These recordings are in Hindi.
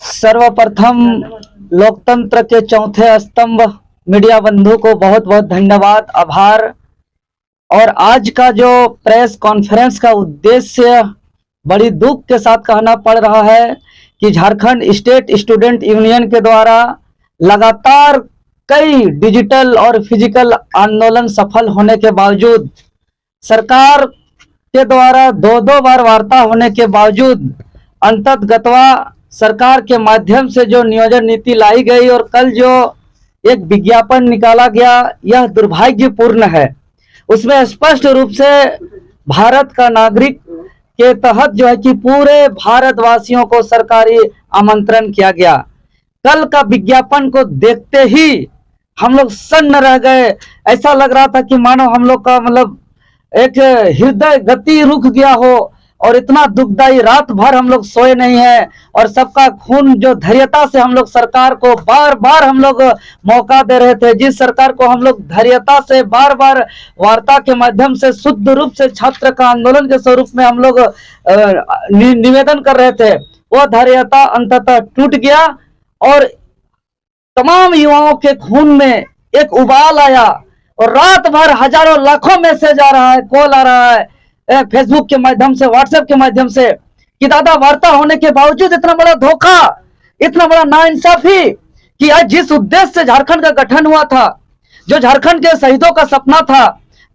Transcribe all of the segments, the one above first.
सर्वप्रथम लोकतंत्र के चौथे स्तंभ मीडिया बंधु को बहुत बहुत धन्यवाद, आभार। और आज का जो प्रेस कॉन्फ्रेंस का उद्देश्य बड़ी दुख के साथ कहना पड़ रहा है कि झारखंड स्टेट स्टूडेंट यूनियन के द्वारा लगातार कई डिजिटल और फिजिकल आंदोलन सफल होने के बावजूद, सरकार के द्वारा दो बार वार्ता होने के बावजूद अंततगतवा सरकार के माध्यम से जो नियोजन नीति लाई गई और कल जो एक विज्ञापन निकाला गया, यह दुर्भाग्यपूर्ण है। उसमें स्पष्ट रूप से भारत का नागरिक के तहत जो है कि पूरे भारतवासियों को सरकारी आमंत्रण किया गया। कल का विज्ञापन को देखते ही हम लोग सन्न रह गए। ऐसा लग रहा था कि मानो हम लोग का मतलब एक हृदय गति रुक गया हो और इतना दुखदाई, रात भर हम लोग सोए नहीं है और सबका खून जो धैर्यता से हम लोग सरकार को बार बार हम लोग मौका दे रहे थे, जिस सरकार को हम लोग धैर्यता से बार बार वार्ता के माध्यम से शुद्ध रूप से छात्र का आंदोलन के स्वरूप में हम लोग निवेदन कर रहे थे, वो धैर्यता अंततः टूट गया और तमाम युवाओं के खून में एक उबाल आया और रात भर हजारों लाखों मैसेज आ रहा है, कॉल आ रहा है फेसबुक के माध्यम से, व्हाट्सएप के माध्यम से कि दादा वार्ता होने के बावजूद इतना बड़ा धोखा, इतना बड़ा नाइंसाफी कि आज जिस उद्देश्य से झारखंड का गठन हुआ था, जो झारखंड के शहीदों का सपना था,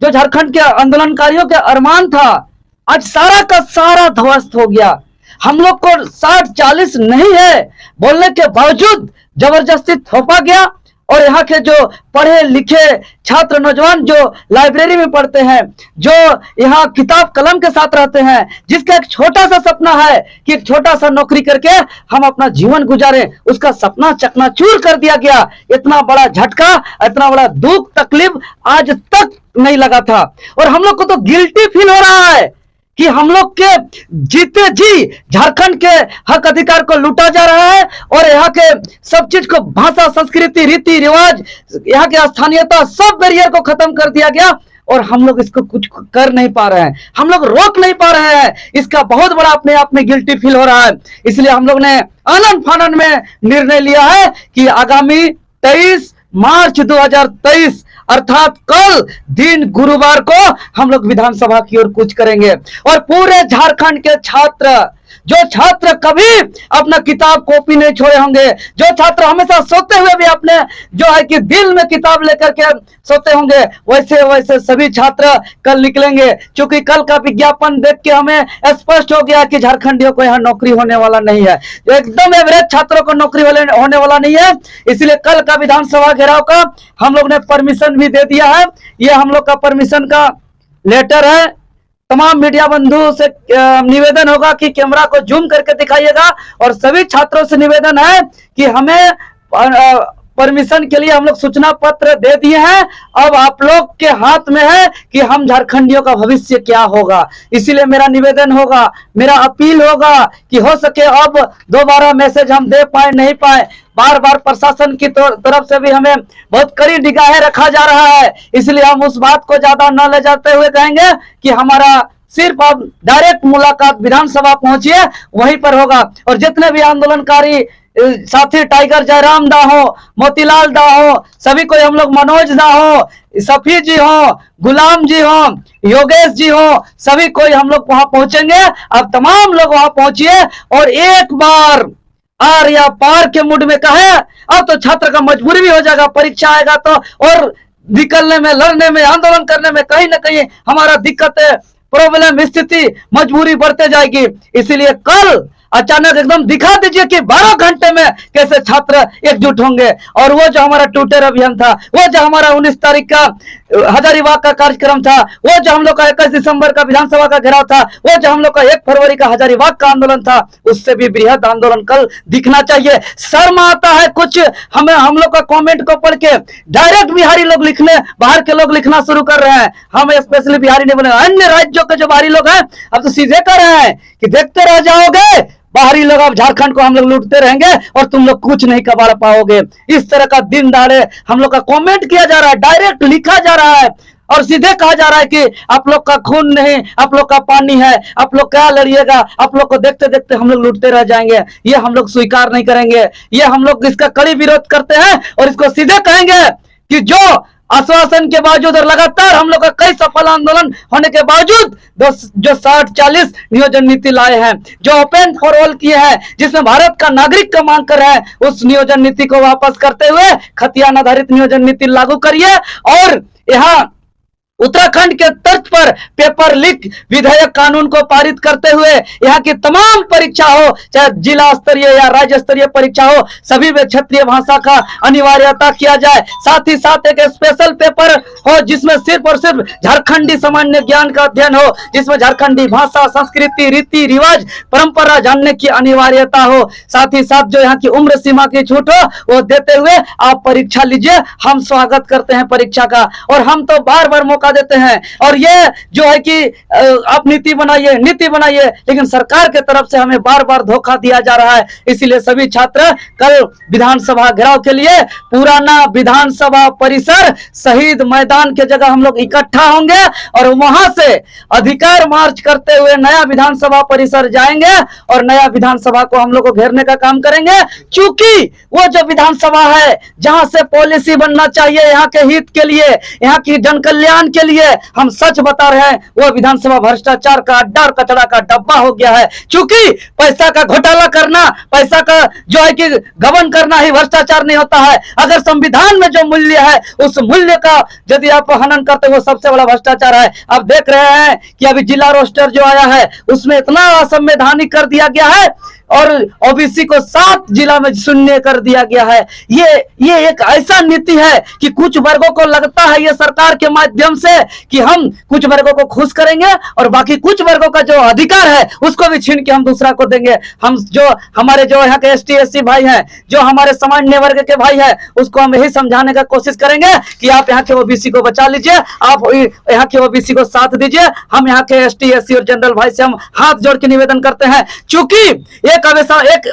जो झारखंड के आंदोलनकारियों के अरमान था, आज सारा का सारा ध्वस्त हो गया। हम लोग को 60-40 नहीं है बोलने के बावजूद जबरदस्ती थोपा गया और यहाँ के जो पढ़े लिखे छात्र नौजवान जो लाइब्रेरी में पढ़ते हैं, जो यहाँ किताब कलम के साथ रहते हैं, जिसका एक छोटा सा सपना है कि एक छोटा सा नौकरी करके हम अपना जीवन गुजारें, उसका सपना चकनाचूर कर दिया गया। इतना बड़ा झटका, इतना बड़ा दुख तकलीफ आज तक नहीं लगा था और हम लोग को तो गिल्टी फील हो रहा है कि हम लोग के जीते जी झारखंड के हक अधिकार को लूटा जा रहा है और यहाँ के सब चीज को, भाषा, संस्कृति, रीति रिवाज, यहाँ की स्थानीयता, सब बैरियर को खत्म कर दिया गया और हम लोग इसको कुछ कर नहीं पा रहे हैं, हम लोग रोक नहीं पा रहे हैं। इसका बहुत बड़ा अपने आप में गिल्टी फील हो रहा है। इसलिए हम लोग ने आनन फानन में निर्णय लिया है कि आगामी 23 मार्च 2023 अर्थात कल दिन गुरुवार को हम लोग विधानसभा की ओर कूच करेंगे और पूरे झारखंड के छात्र, जो छात्र कभी अपना किताब कॉपी नहीं छोड़े होंगे, जो छात्र हमेशा सोते हुए भी अपने जो है कि दिल में किताब लेकर के सोते होंगे, वैसे वैसे सभी छात्र कल निकलेंगे। क्योंकि कल का विज्ञापन देख के हमें स्पष्ट हो गया कि झारखंडियों को यहाँ नौकरी होने वाला नहीं है, एकदम एवरेज छात्रों को नौकरी होने वाला नहीं है। इसलिए कल का विधानसभा घेराव का हम लोग ने परमिशन भी दे दिया है। ये हम लोग का परमिशन का लेटर है। तमाम मीडिया बंधु से निवेदन होगा कि कैमरा को जूम करके दिखाइएगा और सभी छात्रों से निवेदन है कि हमें परमिशन के लिए हम लोग सूचना पत्र दे दिए हैं। अब आप लोग के हाथ में है कि हम झारखंडियों का भविष्य क्या होगा। इसीलिए मेरा निवेदन होगा, मेरा अपील होगा कि हो सके अब दोबारा मैसेज हम दे पाए नहीं पाए, बार बार प्रशासन की तरफ से भी हमें बहुत कड़ी निगाहें रखा जा रहा है। इसलिए हम उस बात को ज्यादा न ले जाते हुए कहेंगे कि हमारा सिर्फ अब डायरेक्ट मुलाकात विधानसभा पहुंचिए, वहीं पर होगा। और जितने भी आंदोलनकारी साथी, टाइगर जयराम दा हो, मोतीलाल दा हो, सभी को हम लोग, मनोज दा हो, सफी जी हो, गुलाम जी हो, योगेश जी हो, सभी कोई हम लोग वहां पहुंचेंगे। अब तमाम लोग वहां पहुंचिए और एक बार आर या पार के मूड में कहे। अब तो छात्र का मजबूरी भी हो जाएगा, परीक्षा आएगा तो और निकलने में, लड़ने में, आंदोलन करने में कहीं ना कहीं हमारा दिक्कत है, प्रॉब्लम, स्थिति, मजबूरी बढ़ते जाएगी। इसीलिए कल अचानक एकदम दिखा दीजिए कि 12 घंटे में कैसे छात्र एकजुट होंगे। और वो जो हमारा ट्विटर अभियान था, वो जो हमारा 19 तारीख का हजारीबाग का कार्यक्रम था, वो जो हम लोग का 21 दिसंबर का विधानसभा का घेराव था, वो जो हम लोग का 1 फरवरी का हजारीबाग का आंदोलन था, उससे भी बृहद आंदोलन कल दिखना चाहिए। शर्म आता है कुछ हमें, हम लोग का कमेंट को पढ़ के डायरेक्ट बिहारी लोग लिखने, बाहर के लोग लिखना शुरू कर रहे हैं। हम स्पेशली बिहारी नहीं बोले, अन्य राज्यों के जो बाहरी लोग हैं अब तो सीधे कर रहे हैं कि देखते रह जाओगे बाहरी लोग, अब झारखंड को हम लोग लूटते रहेंगे और तुम लोग कुछ नहीं कबाड़ पाओगे। इस तरह का दिन दहाड़े हम लोग का कमेंट किया जा रहा है, डायरेक्ट लिखा जा रहा है। और सीधे कहा जा रहा है कि आप लोग का खून नहीं, आप लोग का पानी है, आप लोग क्या लड़िएगा, आप लोग को देखते देखते हम लोग लूटते रह जाएंगे। ये हम लोग स्वीकार नहीं करेंगे, ये हम लोग इसका कड़ी विरोध करते हैं और इसको सीधे कहेंगे कि जो आश्वासन के बावजूद और लगातार हम लोग का कई सफल आंदोलन होने के बावजूद जो 60-40 नियोजन नीति लाए हैं, जो ओपन फॉर ऑल किए हैं, जिसमें भारत का नागरिक का मांग कर रहे हैं, उस नियोजन नीति को वापस करते हुए खतियान आधारित नियोजन नीति लागू करिए और यहाँ उत्तराखंड के तर्ज पर पेपर लीक विधेयक कानून को पारित करते हुए यहाँ की तमाम परीक्षा हो, चाहे जिला स्तरीय या राज्य स्तरीय परीक्षा हो, सभी में क्षेत्रीय भाषा का अनिवार्यता किया जाए। साथ ही साथ एक स्पेशल पेपर हो जिसमें सिर्फ और सिर्फ झारखंडी सामान्य ज्ञान का अध्ययन हो, जिसमें झारखंडी भाषा, संस्कृति, रीति रिवाज, परंपरा जानने की अनिवार्यता हो। साथ ही साथ जो यहाँ की उम्र सीमा की छूट हो वो देते हुए आप परीक्षा लीजिए। हम स्वागत करते हैं परीक्षा का और हम तो बार बार मौका देते हैं। और ये जो है कि आप नीति बनाइए, लेकिन सरकार के तरफ से हमें बार बार धोखा दिया जा रहा है। इसीलिए सभी छात्र कल विधानसभा घेराव के लिए पुराना विधानसभा परिसर शहीद मैदान के जगह हम लोग इकट्ठा होंगे और वहां से अधिकार मार्च करते हुए नया विधानसभा परिसर जाएंगे और नया विधानसभा को हम लोग को घेरने का काम करेंगे। क्योंकि वो जो विधानसभा है जहां से पॉलिसी बनना चाहिए यहाँ के हित के लिए, यहाँ की जन कल्याण के लिए, हम सच बता रहे हैं, वो विधानसभा भ्रष्टाचार का अड्डा और कचरा का डब्बा हो गया है। क्योंकि पैसा का घोटाला करना, पैसा का जो है कि गबन करना ही भ्रष्टाचार नहीं होता है। अगर संविधान में जो मूल्य है उस मूल्य का यदि आप हनन करते हो, सबसे बड़ा भ्रष्टाचार है। आप देख रहे हैं कि अभी जिला रोस्टर जो आया है उसमें इतना असंवैधानिक कर दिया गया है और ओबीसी को 7 जिला में शून्य कर दिया गया है। ये एक ऐसा नीति है कि कुछ वर्गों को लगता है ये सरकार के माध्यम से कि हम कुछ वर्गों को खुश करेंगे और बाकी कुछ वर्गों का जो अधिकार है उसको भी छीन के हम दूसरा को देंगे। हम जो हमारे जो यहाँ के ST SC भाई हैं, जो हमारे सामान्य वर्ग के भाई हैं, उसको हम यही समझाने का कोशिश करेंगे कि आप यहाँ के ओबीसी को बचा लीजिए, आप यहाँ के ओबीसी को साथ दीजिए। हम यहाँ के ST SC और जनरल भाई से हम हाथ जोड़ के निवेदन करते हैं। चूंकि एक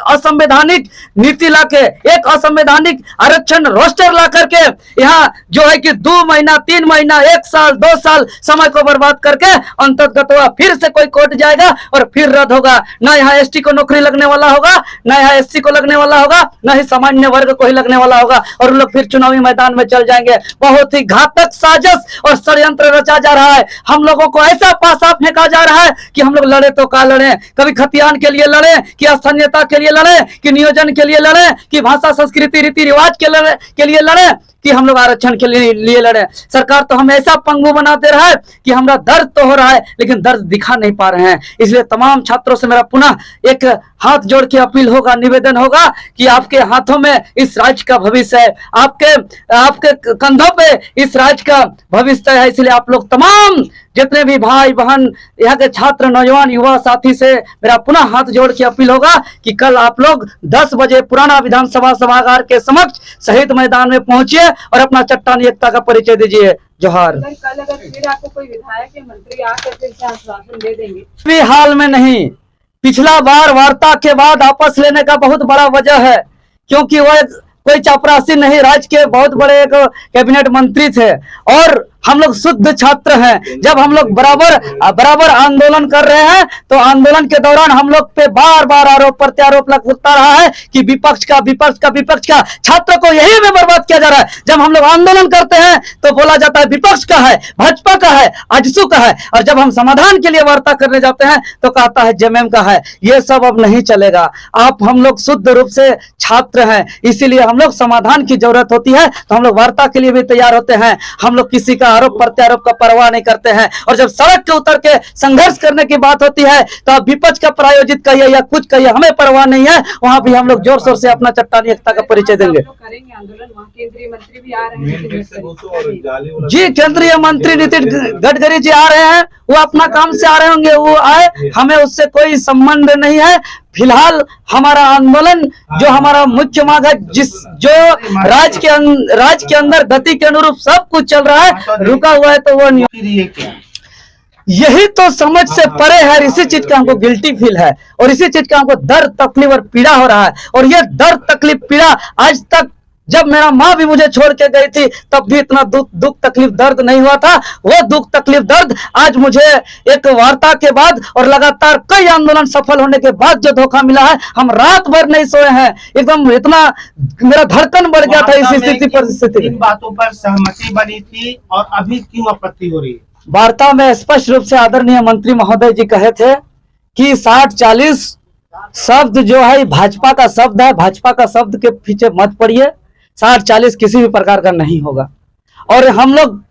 असंवैधानिक नीति लाके, एक असंवैधानिक आरक्षण रोस्टर ला करके यहाँ जो है कि 2 महीना, 3 महीना, 1 साल, 2 साल समय को बर्बाद करके अंततः फिर से कोई कोर्ट जाएगा और फिर रद्द होगा। ना यहाँ ST को नौकरी लगने वाला होगा, ना यहाँ SC को लगने वाला होगा, ना ही सामान्य वर्ग को ही लगने वाला होगा और लोग फिर चुनावी मैदान में चल जाएंगे। बहुत ही घातक साजिश और षड्यंत्र रचा जा रहा है। हम लोगों को ऐसा पासा फेंका जा रहा है कि हम लोग लड़े तो का लड़े, कभी खतियान के लिए लड़े कि स्थानीयता के लिए लड़े, कि नियोजन के लिए लड़े, कि भाषा, संस्कृति, रीति रिवाज के लिए लड़े, कि हम लोग आरक्षण के लिए लड़े। सरकार तो हमें ऐसा पंगु बना दे रहा है कि हमारा दर्द तो हो रहा है लेकिन दर्द दिखा नहीं पा रहे हैं। इसलिए तमाम छात्रों से मेरा पुनः एक हाथ जोड़ के अपील होगा, निवेदन होगा कि आपके हाथों में इस राज्य का भविष्य है, आपके कंधों पे इस राज्य का भविष्य है। इसलिए आप लोग तमाम जितने भी भाई बहन यहाँ के छात्र, नौजवान, युवा साथी से मेरा पुनः हाथ जोड़ के अपील होगा कि कल आप लोग 10 बजे पुराना विधानसभा सभागार के समक्ष शहीद मैदान में पहुंचिए और अपना चट्टानी एकता का परिचय दीजिए। जोहार। कल अगर फिर आपको कोई विधायक या मंत्री आकर के आश्वासन दे देंगे? भी हाल में नहीं। पिछला बार वार्ता के बाद आपस लेने का बहुत बड़ा वजह है, क्योंकि वह कोई चपरासी नहीं, राज्य के बहुत बड़े एक कैबिनेट मंत्री थे और हम लोग शुद्ध छात्र हैं। जब हम लोग बराबर आंदोलन कर रहे हैं तो आंदोलन के दौरान हम लोग पे बार बार आरोप प्रत्यारोप लगता रहा है कि विपक्ष का छात्रों को यही में बर्बाद किया जा रहा है। जब हम लोग आंदोलन करते हैं तो बोला जाता है विपक्ष का है, भाजपा का है, आजसू का है, और जब हम समाधान के लिए वार्ता करने जाते हैं तो कहता है जेएमएम का है। ये सब अब नहीं चलेगा। हम लोग शुद्ध रूप से छात्र हैं, इसीलिए हम लोग समाधान की जरूरत होती है तो हम लोग वार्ता के लिए भी तैयार होते हैं। हम लोग किसी का आरोप प्रत्यारोप का परवाह नहीं करते हैं। और जब सड़क के उतर के संघर्ष करने की बात होती है तो आप विपक्ष का प्रायोजित कहिए या कुछ कहिए, हमें परवाह नहीं है। वहां भी हम लोग जोर शोर से अपना चट्टानी एकता का परिचय देंगे। केंद्रीय मंत्री भी आ रहे हैं जी, केंद्रीय मंत्री नितिन गडकरी जी आ रहे हैं, वो अपना काम से आ रहे होंगे, वो आए, हमें उससे कोई संबंध नहीं है। फिलहाल हमारा आंदोलन जो हमारा मुख्य मांग है, जो राज्य के अंदर गति के अनुरूप सब कुछ चल रहा है, रुका हुआ है, तो वो यही तो समझ से परे है। इसी चीज का हमको गिल्टी फील है और इसी चीज का हमको दर्द, तकलीफ और पीड़ा हो रहा है। और ये दर्द, तकलीफ, पीड़ा आज तक जब मेरा माँ भी मुझे छोड़ के गई थी तब भी इतना दुख तकलीफ दर्द नहीं हुआ था। वो दुख तकलीफ दर्द आज मुझे एक वार्ता के बाद और लगातार कई आंदोलन सफल होने के बाद जो धोखा मिला है, हम रात भर नहीं सोए हैं। एकदम इतना मेरा धड़कन बढ़ गया था इस स्थिति परिस्थिति में। इन बातों पर सहमति बनी थी और अभी क्यों आपत्ति हो रही है? वार्ता में स्पष्ट रूप से आदरणीय मंत्री महोदय जी कहे थे कि 60-40 शब्द जो है भाजपा का शब्द है, भाजपा का शब्द के पीछे मत पड़िए। 60-40 किसी भी प्रकार का नहीं होगा। और हम लोग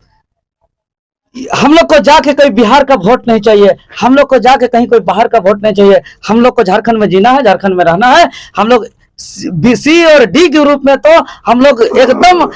को जाके कोई बिहार का वोट नहीं चाहिए, हम लोग को जाके कहीं कोई बाहर का वोट नहीं चाहिए। हम लोग को झारखंड में जीना है, झारखंड में रहना है। हम लोग सी और डी के रूप में तो हम लोग एकदम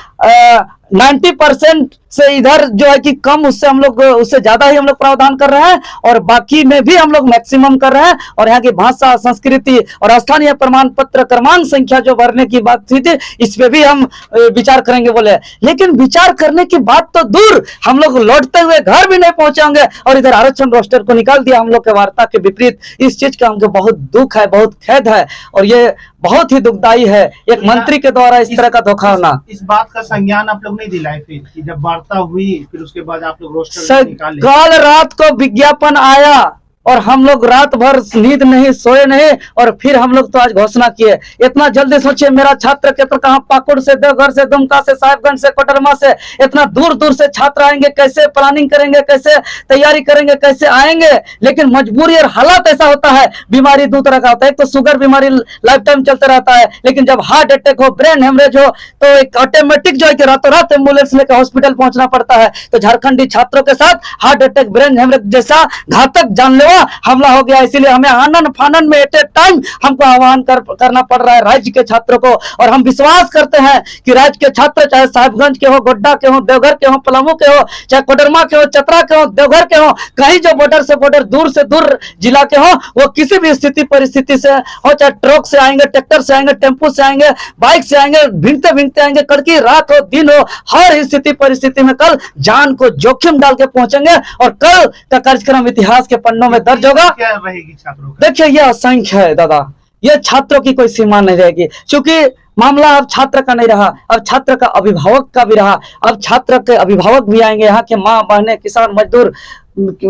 90% से इधर जो है कि कम, उससे हम लोग उससे ज्यादा ही हम लोग प्रावधान कर रहे हैं और बाकी में भी हम लोग मैक्सिमम कर रहे हैं। और यहाँ की भाषा, संस्कृति और स्थानीय प्रमाण पत्र क्रमांक संख्या जो बढ़ने की बात हुई थी, इस पे भी हम विचार करेंगे बोले। लेकिन विचार करने की बात तो दूर, हम लोग लौटते हुए घर भी नहीं पहुंचाएंगे और इधर आरक्षण रोस्टर को निकाल दिया हम लोग के वार्ता के विपरीत। इस चीज का हमको बहुत दुख है, बहुत खेद है और ये बहुत ही दुखदायी है एक मंत्री के द्वारा इस तरह का धोखा होना। इस बात का संज्ञान आप लोग नहीं दिलाए फिर कि जब वार्ता हुई फिर उसके बाद आप लोग रोस्टर निकाले? कल रात को विज्ञापन आया और हम लोग रात भर नींद नहीं सोए नहीं और फिर हम लोग तो आज घोषणा किए। इतना जल्दी सोचिए, मेरा छात्र क्षेत्र कहाँ, पाकुड़ से, देवघर से, दुमका से, साहिबगंज से, कोडरमा से, इतना दूर दूर से छात्र आएंगे, कैसे प्लानिंग करेंगे, कैसे तैयारी करेंगे, कैसे आएंगे। लेकिन मजबूरी और हालात ऐसा होता है, बीमारी दो तरह का होता है। एक तो शुगर बीमारी लाइफ टाइम चलता रहता है, लेकिन जब हार्ट अटैक हो, ब्रेन हेमरेज हो तो एक ऑटोमेटिक जो है कि रातों रात एम्बुलेंस लेकर हॉस्पिटल पहुंचना पड़ता है। तो झारखंडी छात्रों के साथ हार्ट अटैक, ब्रेन हेमरेज जैसा घातक जानलेवा हमला हो गया। इसीलिए हमें आनन फानन में एट ए टाइम हमको आह्वान करना पड़ रहा है राज्य के छात्रों को। और हम विश्वास करते हैं कि राज्य के छात्र चाहे साहिबगंज के हो, गोड्डा के हो, देवघर के हो, पलामू के हो, चाहे कोडरमा के हो, चतरा के हो, देवघर के हो, कहीं जो बॉर्डर से बॉर्डर दूर से दूर जिला के हो, वो किसी भी स्थिति परिस्थिति से हो, चाहे ट्रक से आएंगे, ट्रैक्टर से आएंगे, टेम्पो से आएंगे, बाइक से आएंगे, भीगते भीगते आएंगे, कड़की रात हो दिन हो, हर स्थिति परिस्थिति में कल जान को जोखिम डाल के पहुंचेंगे और कल का कार्यक्रम इतिहास के पन्नों में दर्ज होगा। क्या रहेगी छात्रों का? देखिए, यह असंख्य है दादा, ये छात्रों की कोई सीमा नहीं रहेगी, क्योंकि मामला अब छात्र का नहीं रहा, अब छात्र का अभिभावक का भी रहा। अब छात्र के अभिभावक भी आएंगे, यहाँ के माँ बहनें, किसान, मजदूर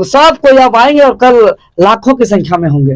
सब कोई अब आएंगे और कल लाखों की संख्या में होंगे।